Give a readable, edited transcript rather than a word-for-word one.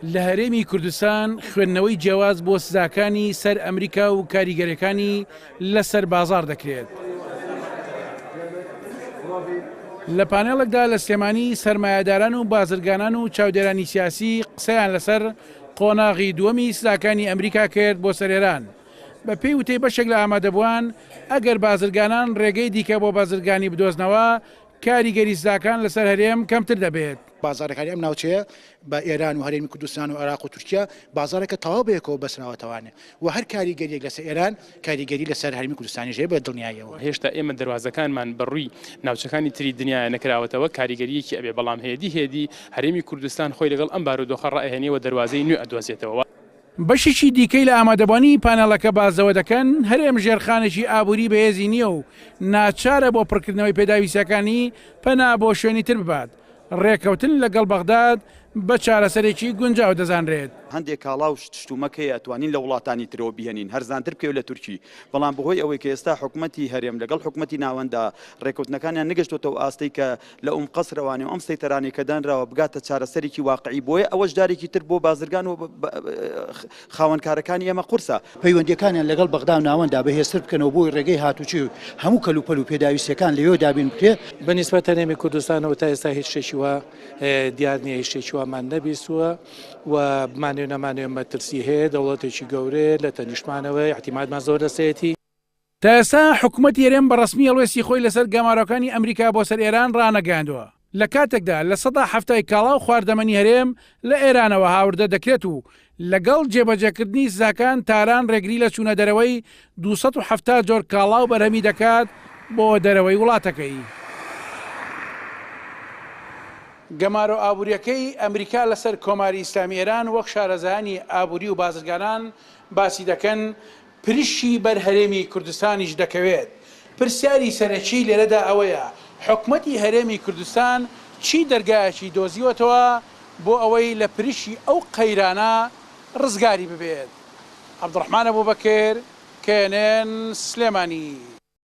لە هەرێمی کوردستان خوێندنەوەی جیاواز بۆ سزاکانی سەر ئەمریکا و کاریگەرەکانی لەسەر بازار دەکرێت. لە پانێڵێکدا لە سلێمانی سەرمایه‌داران و بازرگانان و چاودێرانی سیاسی قسەیان لەسەر قۆناغی دووەمی سزاکانی ئەمریکا کرد بۆ سەر ئێران. بە پێی وتەی بەشێک لە ئامادەبووان ئەگەر بازرگانان ڕێگەی دیکە بۆ بازرگانی بدۆزنەوە کاریگەری سزاکان لەسەر هەرێم کەمتر دەبێت. بازارەکانی ئەم ناوچەیە بە ئێران و هەرێمی کوردستان و عێراق و تورکیا بازارێکە تەواو بەیەکەوە بەسناوەتەوانێ و هەر کاریگەریەک لەسەر ئێران کاریگەری لەسەر هەرێمی کوردستانی ژێ بە دڵنیاییەوە. هێشتا ئێمە دەواازەکانمان بەڕووی ناوچەکانی تری دنیای نەکراوەتەوە کاریگەریەکی ئەبێ بەڵام هێدی هەرێمی کوردستان خۆی لەگەڵ ئەم بارودۆخە ڕائهێنیەوە دەواازەی نوێ ئەدۆزێتەوە. بەشێکی دیکەی لە ئامادەبوانی پانەڵەکە بازەوە دەکەن هەرێم ژێرخانێکی ئابووری بەهێزی نییە و ناچارە بۆ پڕکردنەوەی پێداویستەکانی پەنا بۆ شوێنی تر ببات. ڕێکەوتن لەگەڵ بەغداد بە چارەسەرێکی گونجاو دەزانرێت. هەندێک کاڵا و شتومەکەی ئەتوانین لە وڵاتانی ترەوە بهێنین هەرزانتر بکەوە لە تورکی بەڵام بەهۆی ئەوەی کە ئێستا حکوومەتی هەرێم لەگەڵ حکوومەتی ناوەندا ڕێکەوتنەکانیان نەگەشتۆتەوە ئاستەی کە لە قەسرەوانی و ئەم سەیتەرانی کە دانراوە بگاتە چارەسەرێکی واقعی بۆیە ئەوەش جارێکی تر بۆ بازرگان و خاوەنکارەکانی ئێمە قورسە پەیوەندیەکانیان لەگەڵ بەغدا و ناوەندا بەهێزتر بکەنەوە بۆی ڕێگەی هاتوچی هەموو کەلوپەل و پێداویستەکان لەوێ دابین بکرێ. بەنسبەت هەرێمی کوردستانەوە تا ئێستا هیچ شتێکی وە دیار نییە، هیچ شتێکی وامان نەبیستووە و بمانێ نەمانێ مەترسی هەیە دەوڵەتێکی گەورەیە لە تەنیشتمانەوەی احتیمالمان زۆر دەسێتی. تا ئێستا حکوومەتی هەرێم بەڕەسمی هەڵوێستی خۆی لەسەر گەماڕەکانی ئەمریکا بۆ سەر ئێران ڕانەگەاندووە. لە کاتێکدا لە سەدا هەفتای کاڵا و خواردەمەنی هەرێم لە ئێرانەوە هاوردە دەکرێت و لەگەڵ جێبەجێکردنی سزاکان تاران ڕێگری لە چوونە دەرەوەی 270 جۆر کاڵا و بەرهەمی دەکات بۆ دەرەوەی وڵاتەکەی. گەمارۆ ئابوووریەکەی ئەمریکا لەسەر کۆماری ئیسلامی ئێران وەک شارەزایانی ئابووری و بازرگانان باسی دەکەن پرشی بەر هەرێمی کوردستانیش دەکەوێت. پرسیاری سەرەکی لێرەدا ئەوەیە حکوومەتی هەرێمی کوردستان چی دەرگایەکی دۆزیوەتەوە بۆ ئەوەی لە پرشی ئەو قەیرانە ڕزگاری ببێت. عەبدوڕەحمان ئەبووبەکر، کێنێن سلێمانی.